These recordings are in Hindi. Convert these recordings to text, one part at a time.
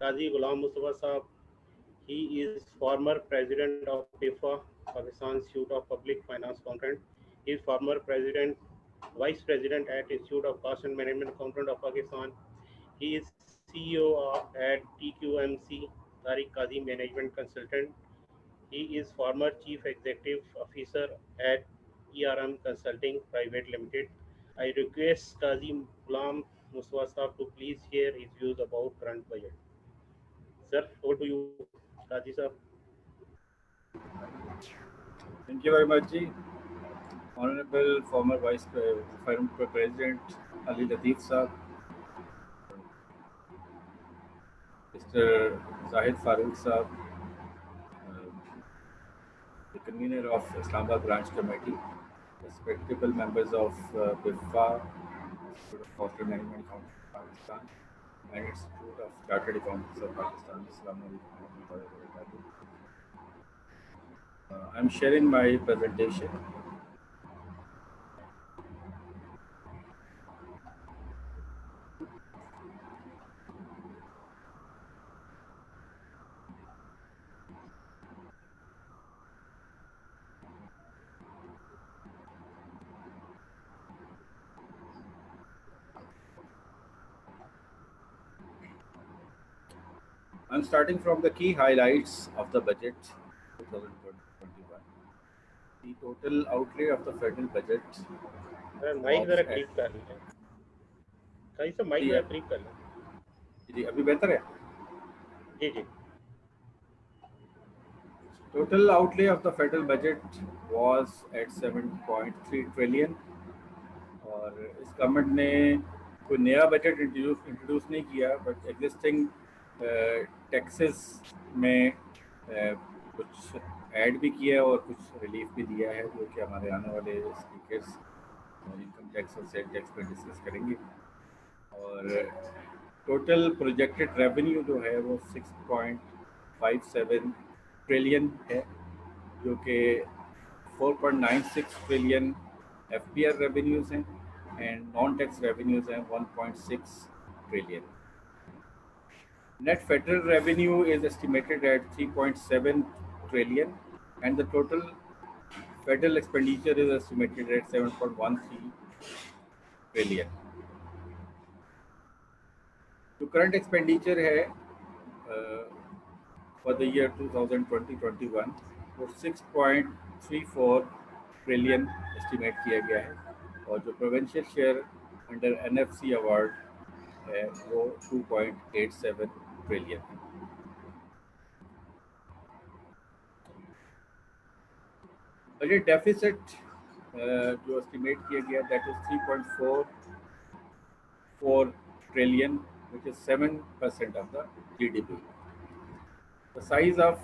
Qazi Ghulam Mustafa Saab. He is former president of PIFA, Pakistan Institute of Public Finance Accountant. He is former president, vice president at Institute of Cost and Management Accountant of Pakistan. He is CEO at TQMC, Tariq Qazi Management Consultant. He is former chief executive officer at ERM Consulting Private Limited. I request Qazi Ghulam Mustafa Saab to please share his views about current budget. Sir, over to you, Qazi sir. Thank you very much, Ji. Honorable former President Ali Latif Saab, Mr. Zahid Farooq Saab, the convener of Islamabad Branch Committee, respectable members of BIFA, Institute of Cost and Management Accounting of Pakistan, and Institute of Chartered Accountants of Pakistan. Assalamu alaikum wa rahmatullahi wa barakatuh. I'm sharing my presentation. I'm starting from the key highlights of the budget 2021. The total outlay of the federal budget mic जरा क्लिक कर लें कहीं से माइक जरा क्लिक कर लें जी अभी बेहतर है जी जी Total outlay of the federal budget was at 7.3 trillion और इस गवर्नमेंट ने कोई नया बजट इंट्रोड्यूस नहीं किया बट एग्जिस्टिंग टैक्सेस में कुछ ऐड भी किया और कुछ रिलीफ भी दिया है जो कि हमारे आने वाले स्पीकर्स इनकम टैक्स और सेल टैक्स पर डिस्कस करेंगे और टोटल प्रोजेक्टेड रेवेन्यू जो है वो 6.57 ट्रिलियन है जो कि 4.96 ट्रिलियन FPR revenues हैं and non-tax revenues हैं 1.6 trillion. Net federal revenue is estimated at 3.7 trillion and the total federal expenditure is estimated at 7.13 trillion. जो current expenditure है for the year 2020-21 वो 6.34 ट्रिलियन एस्टिमेट किया गया है और जो provincial share under NFC award है वो 2.87 ट्रिलियन है बजट डेफिसिट जो एस्टिमेट किया गया that is 3.44 trillion which is 7% of the GDP. The size of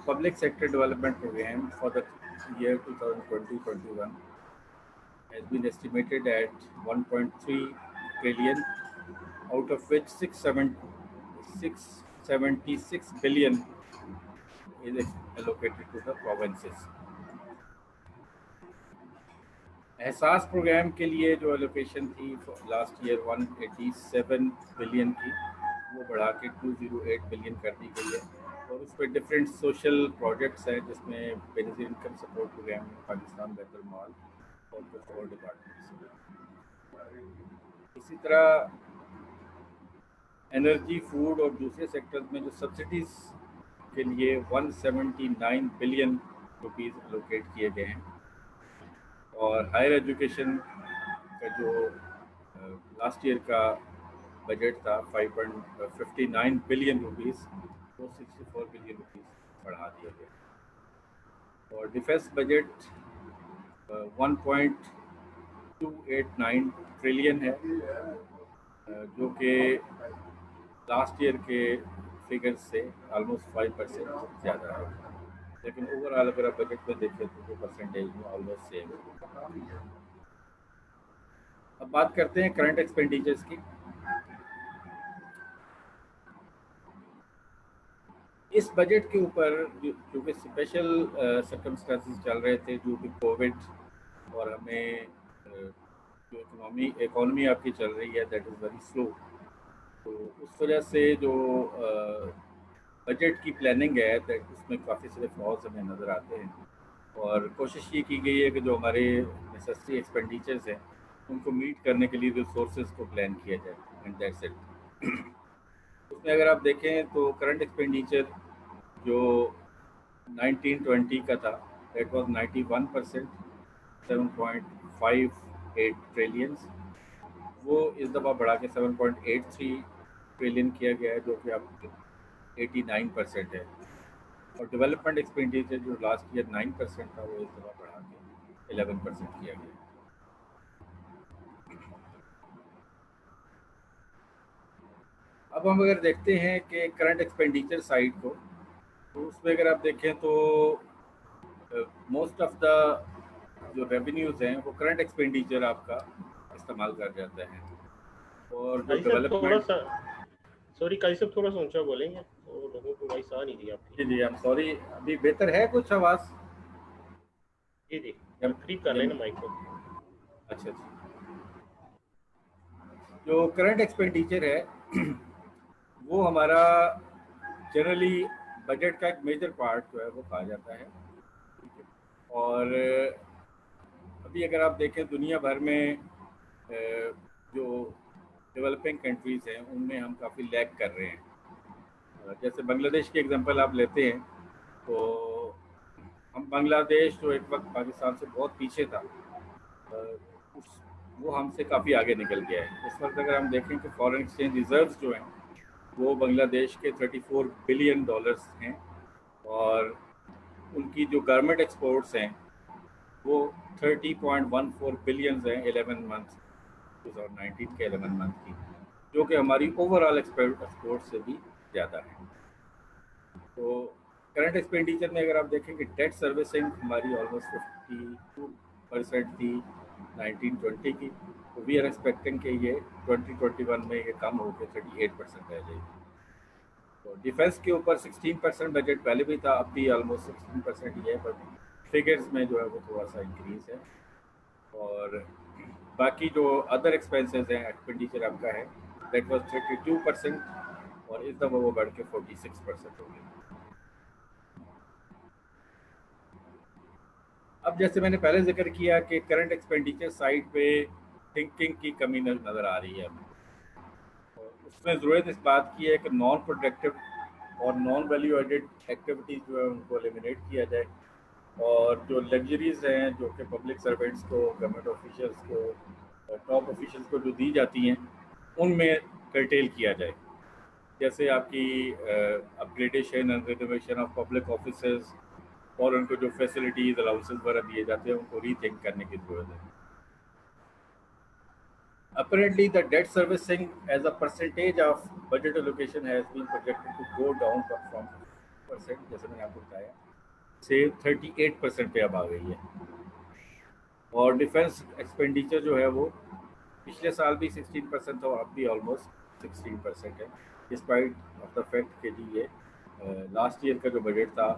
public sector development program for the year 2020-21 has been estimated at 1.3 trillion, out of which 676 billion is allocated to the provinces. एहसास प्रोग्राम के लिए जो एलोकेशन थी लास्ट ईयर 187 बिलियन की वो बढ़ा के 208 बिलियन कर दी गई है और उस पर डिफरेंट सोशल प्रोजेक्ट्स हैं जिसमें benefit income support programme Pakistan Baitul Maal और कुछ और डिपार्टमेंट्स। इसी तरह एनर्जी फूड और दूसरे सेक्टर्स में जो सब्सिडीज़ के लिए 179 बिलियन रुपीज़ एलोकेट किए गए हैं और हायर एजुकेशन का जो लास्ट ईयर का बजट था 5.59 बिलियन रुपीज़ वो 64 बिलियन रुपीज़ बढ़ा दिया गया और डिफेंस बजट 1.289 ट्रिलियन है जो कि लास्ट ईयर के फिगर्स से ऑलमोस्ट 5% ज़्यादा है लेकिन ओवरऑल अगर आप बजट में देखें तो वो परसेंटेज में ऑलमोस्ट सेम है। अब बात करते हैं करंट एक्सपेंडिचर्स की। इस बजट के ऊपर क्योंकि स्पेशल सर्कमस्टांसेस चल रहे थे जो कि कोविड और हमें जो इकोनॉमी आपकी चल रही है दैट इज़ वेरी स्लो तो उस वजह से जो बजट की प्लानिंग है दैट उसमें काफ़ी सारे फ्लॉज हमें नज़र आते हैं, और कोशिश ये की गई है कि जो हमारे नेसेसरी एक्सपेंडिचर्स हैं उनको मीट करने के लिए रिसोर्सेज को प्लान किया जाए, एंड दैट्स इट। उसमें अगर आप देखें तो करंट एक्सपेंडिचर जो 1920 का था दैट वाज 91%, 7.58 ट्रिलियंस, वो इस दफ़ा बढ़ा के 7.83 ट्रिलियन किया गया है, जो कि अब 89% है। और डेवलपमेंट एक्सपेंडिचर जो लास्ट ईयर 9% था वो इस दफ़ा बढ़ा के 11% किया गया। अब हम अगर देखते हैं कि करंट एक्सपेंडिचर साइड को, तो उसमें अगर आप देखें तो मोस्ट ऑफ द जो रेवेन्यूज़ हैं वो करंट एक्सपेंडिचर आपका इस्तेमाल कर जाता है, और जो काजी साहब थोड़ा डेवलपमेंट। सा, सॉरी काजी साहब थोड़ा सा ऊंचा बोलेंगे तो लोगों को वॉइस आ नहीं रही आपकी। जी जी, आई एम सॉरी, अभी बेहतर है कुछ आवाज़? जी जी, या, करीब कर या, लेना माइक को। अच्छा अच्छा। जो करंट एक्सपेंडिचर है वो हमारा जनरली बजट का एक मेजर पार्ट जो है वो कहा जाता है, ठीक है। और अभी अगर आप देखें दुनिया भर में जो डेवलपिंग कंट्रीज़ हैं उनमें हम काफ़ी लैग कर रहे हैं। जैसे बांग्लादेश की एग्जांपल आप लेते हैं तो हम बांग्लादेश जो एक वक्त पाकिस्तान से बहुत पीछे था, उस वो हमसे काफ़ी आगे निकल गया है। इस वक्त अगर हम देखें कि फॉरेन एक्सचेंज रिजर्व्स जो हैं वो बांग्लादेश के 34 बिलियन डॉलर्स हैं, और उनकी जो गारमेंट एक्सपोर्ट्स हैं वो 30.14 बिलियन हैं 11 मंथ 2019 के 11 मंथ की, जो कि हमारी ओवरऑल एक्सपोर्ट से भी ज़्यादा है। तो करंट एक्सपेंडिचर में अगर आप देखें कि डेट सर्विसिंग हमारी ऑलमोस्ट 52% थी 1920 की, तो वी आर एक्सपेक्टिंग कि ये 2021 में ये कम होकर 38% रह जाएगी। तो डिफेंस के ऊपर 16% बजट पहले भी था, अब भी ऑलमोस्ट 16% ही है, बट फिगर्स में जो है वो थोड़ा सा इंक्रीज है। और बाकी जो अदर एक्सपेंसेस हैं एक्सपेंडिचर आपका है दैट वाज 32%, और इस दफ़ा वो बढ़ के 46% हो गया। अब जैसे मैंने पहले जिक्र किया कि करंट एक्सपेंडिचर साइड पे थिंकिंग की कमी नज़र आ रही है हमें, और उसमें ज़रूरत इस बात की है कि नॉन प्रोडक्टिव और नॉन वैल्यू एडेड एक्टिविटीज़ जो है उनको एलिमिनेट किया जाए, और जो लग्जरीज़ हैं जो कि पब्लिक सर्वेंट्स को, गवर्नमेंट ऑफिशियल्स को, टॉप ऑफिशियल्स को जो दी जाती हैं उनमें कर्टेल किया जाए। जैसे आपकी upgradation and renovation of public offices, और उनको जो फैसिलिटीज़ अलाउंसेस वगैरह दिए जाते हैं उनको रीथिंक करने की ज़रूरत है। Apparently, the debt servicing as a percentage of budget allocation has been projected to go down from 50%, जैसे मैंने आपको बताया, से 38% पे अब आ गई है। और डिफेंस एक्सपेंडिचर जो है वो पिछले साल भी 16% था, और अब भी ऑलमोस्ट 16% है, डिस्पाइट ऑफ द फैक्ट कि जी ये लास्ट ईयर का जो बजट था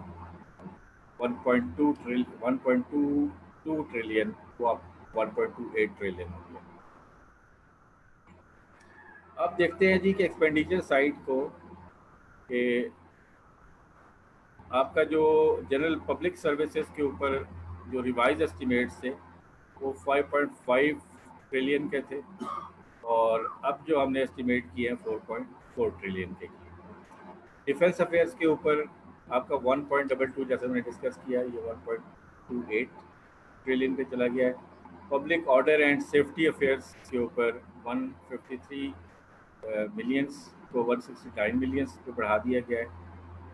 1.2 ट्रिलियन वो अब 1.28 ट्रिलियन हो गया। अब देखते हैं जी कि एक्सपेंडिचर साइड को कि आपका जो जनरल पब्लिक सर्विसेज के ऊपर जो रिवाइज एस्टिमेट्स थे वो 5.5 ट्रिलियन के थे, और अब जो हमने एस्टिमेट किए हैं 4.4 ट्रिलियन के किए। डिफेंस अफेयर्स के ऊपर आपका 1.22, जैसे मैंने डिस्कस किया, ये 1.28 ट्रिलियन पे चला गया है। Public order and safety affairs के ऊपर 153 मिलियंस को 169 मिलियंस को बढ़ा दिया गया है।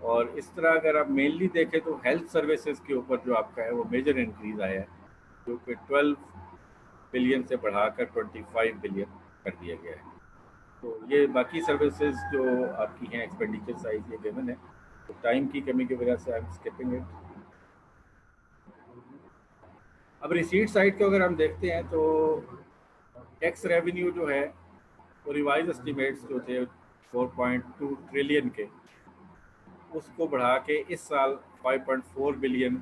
और इस तरह अगर आप मेनली देखें तो हेल्थ सर्विसेज के ऊपर जो आपका है वो मेजर इंक्रीज आया है, जो कि 12 बिलियन से बढ़ाकर 25 बिलियन कर दिया गया है। तो ये बाकी सर्विसेज जो आपकी हैं एक्सपेंडिचर साइज ये गिवन है, तो टाइम की कमी की वजह से आई एम स्किपिंग इट। अब रिसीट साइड को अगर हम देखते हैं तो टैक्स रेवेन्यू जो है वो रिवाइज एस्टिमेट्स जो थे 4.2 ट्रिलियन के, उसको बढ़ा के इस साल 5.4 बिलियन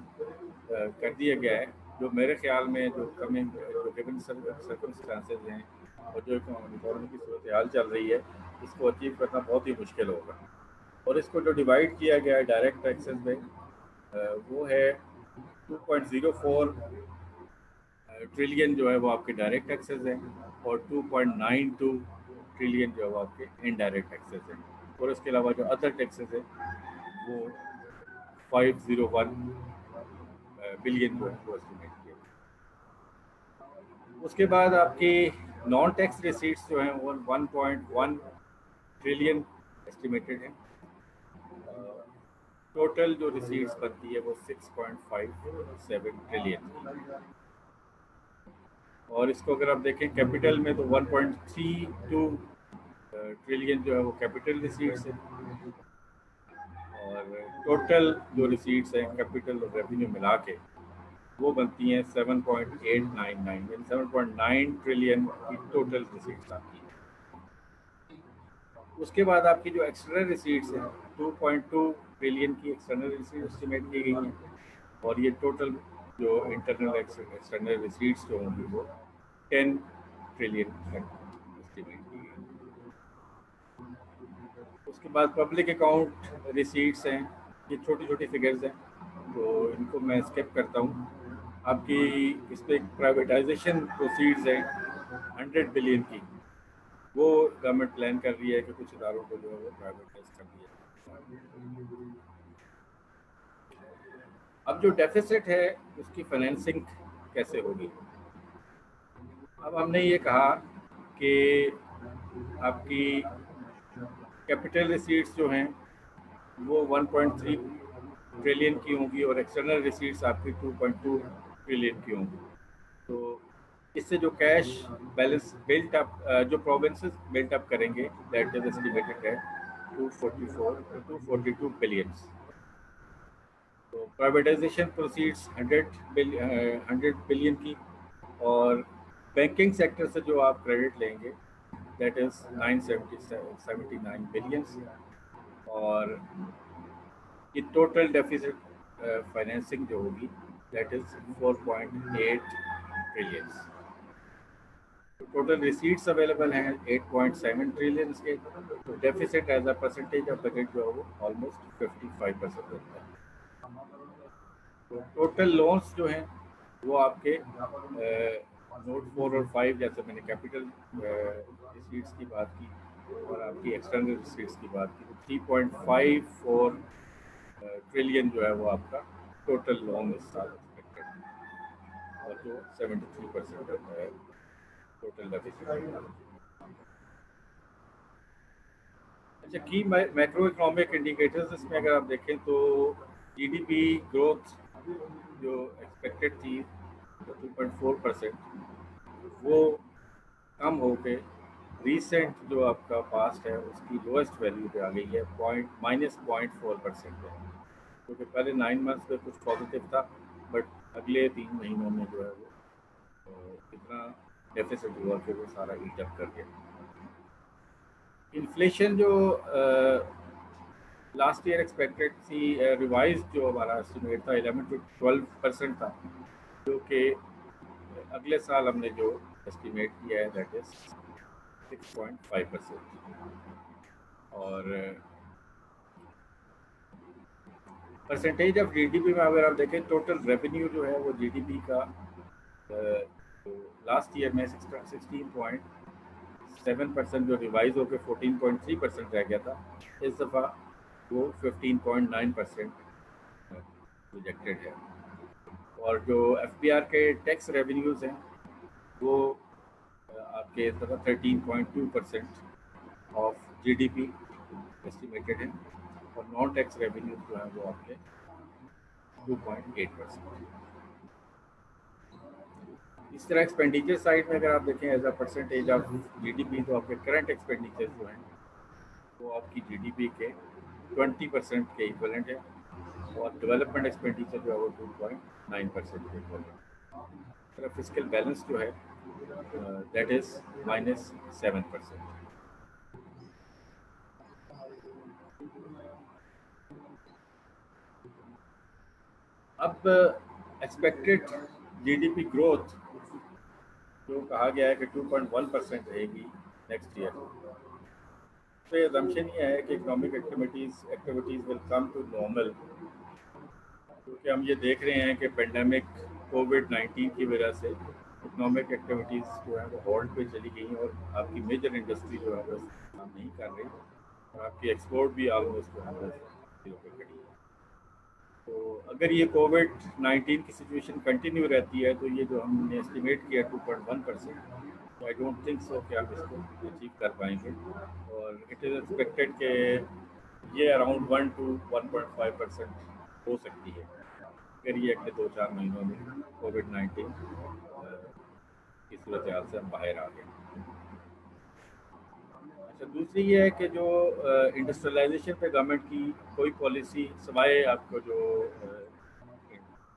कर दिया गया है, जो मेरे ख्याल में जो कमिंग जो गिवन सर्कमस्टांसेस हैं और जो इकोनॉमी की सूरत हाल चल रही है, इसको अचीव करना बहुत ही मुश्किल होगा। और इसको जो डिवाइड किया गया है डायरेक्ट टैक्सेस में, वो है 2.04 ट्रिलियन जो है वो आपके डायरेक्ट टैक्सेस हैं, और 2.92 ट्रिलियन जो है वो आपके इनडायरेक्ट टैक्सेस हैं। और इसके अलावा जो अदर टैक्सेस है वो 501 बिलियन जो है वो एस्टिमेट किया। उसके बाद आपकी नॉन टैक्स रिसीट्स जो हैं वो 1.1 ट्रिलियन एस्टिमेटेड है। टोटल जो रिसीट्स बनती है वो 6.57 ट्रिलियन। और इसको अगर आप देखें कैपिटल में तो 1.32 ट्रिलियन जो है वो कैपिटल रिसीट्स है। और टोटल जो रिसीट्स हैं कैपिटल और रेवेन्यू मिला के वो बनती हैं 7.899 यानी 7.9 ट्रिलियन की टोटल रिसीट्स आती हैं। उसके बाद आपकी जो एक्सटर्नल रिसीट्स हैं 2.2 ट्रिलियन की एक्सटर्नल रिसीट एस्टिमेट की गई हैं। और ये टोटल जो इंटरनल एक्सटर्नल रिसीट्स जो होंगी वो 10 ट्रिलियन एस्टिमेट की गई। उसके बाद पब्लिक अकाउंट रिसीट्स हैं, ये छोटी छोटी फिगर्स हैं तो इनको मैं स्किप करता हूँ। आपकी इस पर प्राइवेटाइजेशन प्रोसीड्स हैं 100 बिलियन की, वो गवर्नमेंट प्लान कर रही है कि कुछ इदारों को जो है वो प्राइवेटाइज कर दिया। अब जो डेफिसिट है उसकी फाइनेंसिंग कैसे होगी। अब हमने ये कहा कि आपकी कैपिटल रिसीट्स जो हैं वो 1.3 ट्रिलियन की होंगी और एक्सटर्नल रिसीट्स आपकी 2.2 ट्रिलियन की होंगी। तो इससे जो कैश बैलेंस बिल्ट अप जो प्रोविंसेस बिल्ट अप करेंगे दैट इज एस्टिमेटेड है 242 बिलियन। तो प्राइवेटाइजेशन प्रोसीड्स 100 बिलियन की, और बैंकिंग सेक्टर से जो आप क्रेडिट लेंगे दैट इज 979 बिलियन। और ये टोटल डेफिसिट फाइनेंसिंग जो होगी that is 4.8 trillion. Total receipts available हैं 8.7 ट्रिलियन के। तो deficit as a percentage of budget जो है वो ऑलमोस्ट 55% होता है। तो टोटल लोन्स जो हैं वो आपके नोट 4 और 5, जैसे मैंने कैपिटल रिसीट्स की बात की और आपकी एक्सटर्नल रिसीट्स की बात की, तो 3.54 ट्रिलियन जो है वो आपका टोटल लोन इस साल एक्सपेक्टेड है, और जो 73% होता है टोटल डेफिसिट। अच्छा, की मैक्रो इकोनॉमिक इंडिकेटर्स इसमें अगर आप देखें तो जीडीपी ग्रोथ जो एक्सपेक्टेड थी 2.4%, वो कम होके रीसेंट जो आपका पास्ट है उसकी लोएस्ट वैल्यू पे आ गई है -0.4% है। क्योंकि पहले 9 मंथ्स में कुछ पॉजिटिव था, बट अगले 3 महीनों में जो है वो इतना डेफिसिट हुआ कि वो सारा ईट अप कर गया। इन्फ्लेशन जो लास्ट ईयर एक्सपेक्टेड थी, रिवाइज जो हमारा एस्टिमेट था 11 to 12% था, जो कि अगले साल हमने जो एस्टिमेट किया है दैट इज 6.5%। और परसेंटेज ऑफ जीडीपी में अगर आप देखें टोटल रेवेन्यू जो है वो जीडीपी का तो लास्ट ईयर में 16.7% जो रिवाइज होकर 14.3% रह गया था, इस दफ़ा वो 15.9% प्रोजेक्टेड है। और जो एफबीआर के टैक्स रेवेन्यूज़ हैं वो आपके इस दफ़ा 13.2% ऑफ जीडीपी एस्टिमेटेड है, और नॉन टैक्स रेवेन्यूज जो हैं वो आपके 2.8%। इस तरह एक्सपेंडिचर साइड में अगर आप देखें as a percentage of GDP, तो आपके करंट एक्सपेंडिचर जो हैं वो आपकी जीडीपी के 20% के इक्वलेंट है, और डेवलपमेंट एक्सपेंडिचर जो है वो 2.9% के इक्वलेंट। फिजिकल बैलेंस जो है दैट इज -7%। अब एक्सपेक्टेड जीडीपी ग्रोथ जो कहा गया है कि 2.1% रहेगी नेक्स्ट ईयर। तो ये assumption ये है कि economic activities will come to normal, क्योंकि हम ये देख रहे हैं कि पेंडेमिक कोविड-19 की वजह से इकोनॉमिक एक्टिविटीज़ जो है वो होल्ड पे चली गई और आपकी मेजर इंडस्ट्री जो है वो काम नहीं कर रही और आपकी एक्सपोर्ट भी ऑलमोस्ट जो है वो जीरो पे खड़ी है। तो अगर ये कोविड-19 की सिचुएशन कंटिन्यू रहती है तो ये जो हमने एस्टिमेट किया 2.1%, तो आई डोंट थिंक सो कि आप इसको अचीव कर पाएंगे, और इट इज़ एक्सपेक्टेड कि ये अराउंड 1 to 1.5% हो सकती है अगर ये अगले 2-4 महीनों में कोविड-19 की सूरत हाल से हम बाहर आ गए। अच्छा, दूसरी ये है कि जो इंडस्ट्रियलाइजेशन पे गवर्नमेंट की कोई पॉलिसी सिवाय आपको जो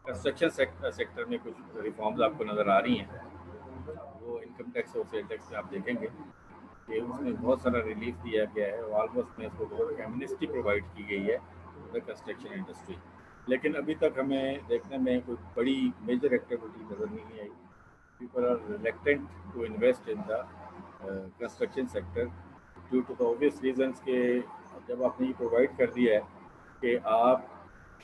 कंस्ट्रक्शन सेक्टर में कुछ रिफॉर्म्स आपको नज़र आ रही हैं, वो इनकम टैक्स और सेल टैक्स में आप देखेंगे कि उसमें बहुत सारा रिलीफ दिया गया है और ऑलमोस्ट में इसको बहुत एमनेस्टी प्रोवाइड की गई है द कंस्ट्रक्शन इंडस्ट्री। लेकिन अभी तक हमें देखने में कोई बड़ी मेजर एक्टिविटी नज़र नहीं आई। People are reluctant to invest in the construction sector due to the obvious reasons के जब आपने ये प्रोवाइड कर दिया है कि आप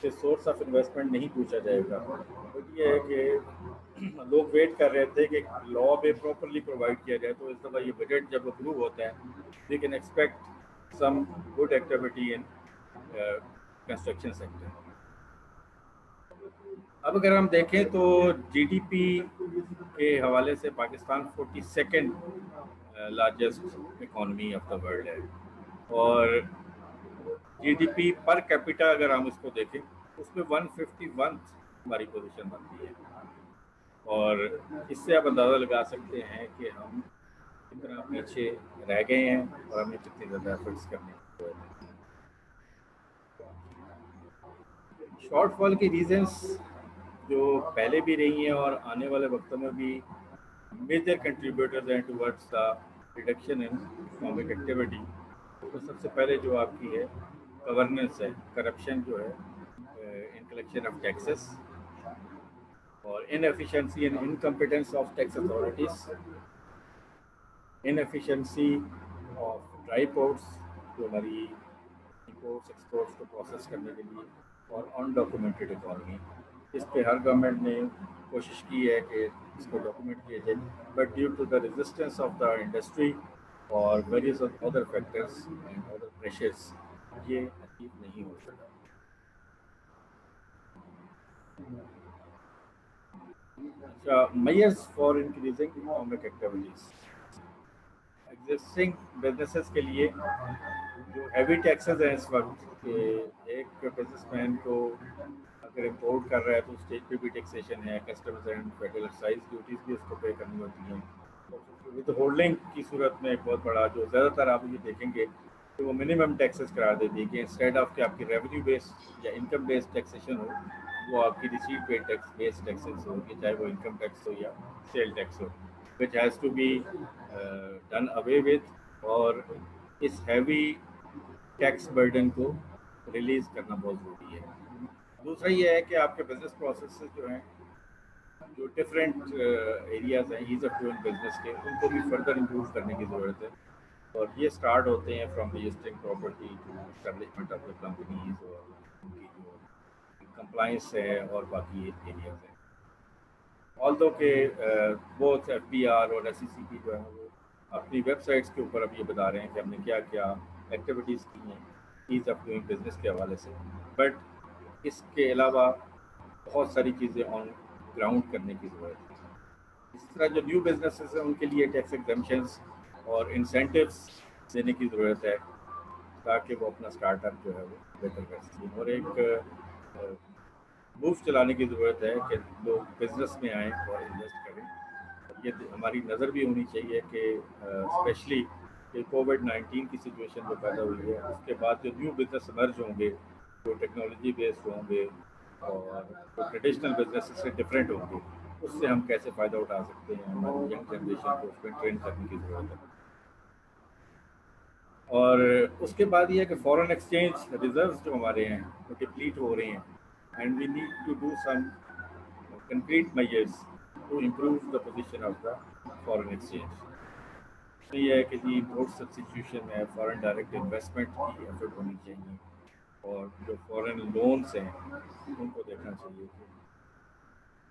से सोर्स ऑफ इन्वेस्टमेंट नहीं पूछा जाएगा, तो ये है कि लोग वेट कर रहे थे कि लॉ में प्रॉपरली प्रोवाइड किया जाए। तो इस दफ़ा ये बजट जब अप्रूव होता है we can expect some good activity in construction sector. अब अगर हम देखें तो जीडीपी के हवाले से Pakistan 42nd largest economy of the world है, और जीडीपी पर कैपिटा अगर हम उसको देखें उसमें 151 हमारी पोजीशन बनती है, और इससे आप अंदाज़ा लगा सकते हैं कि हम कितना पीछे रह गए हैं और हमें कितनी ज़्यादा एफर्ट्स करने की जरूरत है। शॉर्टफॉल की रीजंस जो पहले भी रही हैं और आने वाले वक्तों में भी मेजर कंट्रीब्यूटर्स हैं towards the reduction in economic activity. तो सबसे पहले जो आपकी है गवर्नेंस है, करप्शन जो है इन कलेक्शन ऑफ टैक्सेस, और inefficiency and incompetence of tax authorities, inefficiency of dry ports जो हमारी इंपोर्ट्स एक्सपोर्ट्स को प्रोसेस करने के लिए, और अनडॉक्यूमेंटेड इकॉनमी। इस पे हर गवर्नमेंट ने कोशिश की है कि इसको डॉक्यूमेंट किया जाए, but due to the resistance of the industry और various other factors and other pressures ये अचीव नहीं हो सका। अच्छा, measures for increasing economic activities. Existing businesses के लिए जो हैवी टैक्सेस हैं इस वक्त कि एक बिजनेसमैन को अगर इम्पोर्ट कर रहा है तो स्टेट पे भी टैक्सेशन है, customs and federal excise duties भी उसको पे करनी होती हैं। विद होल्डिंग की सूरत में एक बहुत बड़ा जो ज़्यादातर आप ये देखेंगे कि वो मिनिमम टैक्सेस करार देती है कि इंस्टेड ऑफ कि आपकी रेवेन्यू बेस्ड या इनकम बेस्ड टैक्सेशन हो, वो आपकी रिसीट पे टैक्स बेस्ड टैक्सेस होगी, चाहे वो इनकम टैक्स हो या सेल टैक्स हो, which has to be done away with, और इस हैवी टैक्स बर्डन को रिलीज़ करना बहुत ज़रूरी है। दूसरा ये है कि आपके बिजनेस प्रोसेसेस जो हैं, जो डिफरेंट एरियाज़ हैं ईज़ ऑफ डूइंग बिजनेस के, उनको भी फर्दर इम्प्रूव करने की ज़रूरत है, और ये स्टार्ट होते हैं from registering property to establishment of the companies और उनकी जो कंप्लाइंस है और बाकी एरियाज़ हैं। ऑल्दो के बोथ FBR और SEC जो है वो अपनी वेबसाइट्स के ऊपर अब ये बता रहे हैं कि हमने क्या क्या एक्टिविटीज़ की हैं ईज़ ऑफ डूइंग बिजनेस के हवाले से, बट इसके अलावा बहुत सारी चीज़ें ऑन ग्राउंड करने की ज़रूरत है। इस तरह जो न्यू बिजनेसेस हैं उनके लिए टैक्स एग्जम्पशंस और इंसेंटिव्स देने की ज़रूरत है ताकि वो अपना स्टार्टअप जो है वो बेहतर कर सकें, और एक मूव चलाने की ज़रूरत है कि लोग बिज़नेस में आएँ और इन्वेस्ट करें। ये हमारी नज़र भी होनी चाहिए कि स्पेशली कि कोविड-19 की सिचुएशन जो पैदा हुई है उसके बाद जो न्यू बिज़नेस इमर्ज होंगे, जो टेक्नोलॉजी बेस्ड होंगे और जो ट्रेडिशनल बिजनेस से डिफरेंट होंगे, उससे हम कैसे फ़ायदा उठा सकते हैं, हमारी यंग जनरेशन को उसमें ट्रेन करने की ज़रूरत है। और उसके बाद ये है कि फॉरेन एक्सचेंज रिजर्व्स जो हमारे हैं वो डिप्लीट हो रहे हैं, and we need to do some concrete measures to improve the position of the foreign exchange. ये है कि जी इम्पोर्ट सब्स्टिट्यूशन है, फॉरेन डायरेक्ट इन्वेस्टमेंट की एफर्ट होनी चाहिए, और जो फॉरेन लोन्स हैं उनको देखना चाहिए कि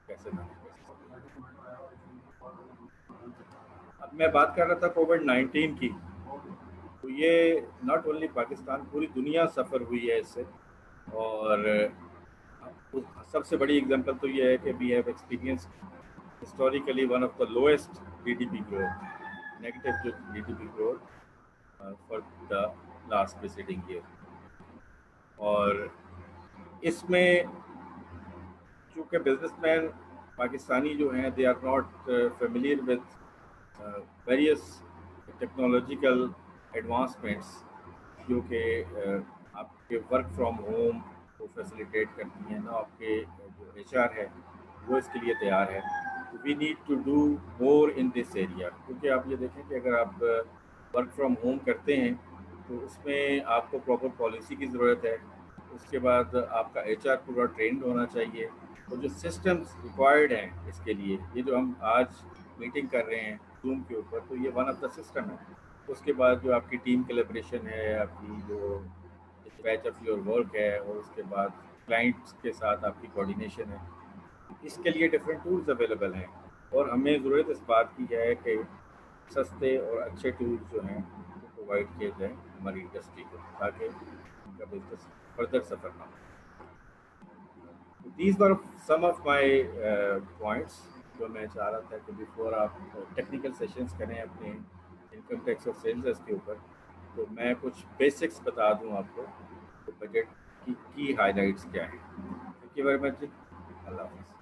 कैसे मैनेज कर सकते हैं। अब मैं बात कर रहा था कोविड-19 की, तो ये नॉट ओनली पाकिस्तान, पूरी दुनिया सफ़र हुई है इससे। और सबसे बड़ी एग्जांपल तो ये है कि we have experience historically one of the lowest GDP growth, negative जो GDP growth for the last preceding year. और इसमें चूँकि बिजनेसमैन पाकिस्तानी जो हैं they are not familiar with various technological advancements जो कि आपके वर्क फ्रॉम होम को फैसिलिटेट करती हैं ना, आपके जो HR है वो इसके लिए तैयार है। We need to do more in this area, क्योंकि आप ये देखें कि अगर आप वर्क फ्रॉम होम करते हैं तो उसमें आपको प्रॉपर पॉलिसी की ज़रूरत है। उसके बाद आपका HR पूरा ट्रेंड होना चाहिए, और जो सिस्टम्स रिक्वायर्ड हैं इसके लिए, ये जो हम आज मीटिंग कर रहे हैं जूम के ऊपर, तो ये वन ऑफ द सिस्टम है। उसके बाद जो आपकी टीम कोलैबोरेशन है, आपकी जो डिस्पैच ऑफ योर वर्क है, और उसके बाद क्लाइंट्स के साथ आपकी कोऑर्डिनेशन है, इसके लिए डिफरेंट टूल्स अवेलेबल हैं। और हमें ज़रूरत इस बात की है कि सस्ते और अच्छे टूल्स जो हैं वो प्रोवाइड किए जाएँ हमारी इंडस्ट्री को, ताकि उनका बिजनेस फर्दर सफ़र ना हो। These were some of my points जो मैं चाह रहा था कि बिफोर आप टेक्निकल सेशंस करें अपने इनकम टैक्स और सेल्स के ऊपर, तो मैं कुछ बेसिक्स बता दूं आपको, तो बजट की हाइलाइट्स क्या है। Thank you very much. अल्लाह हाफ़िज़।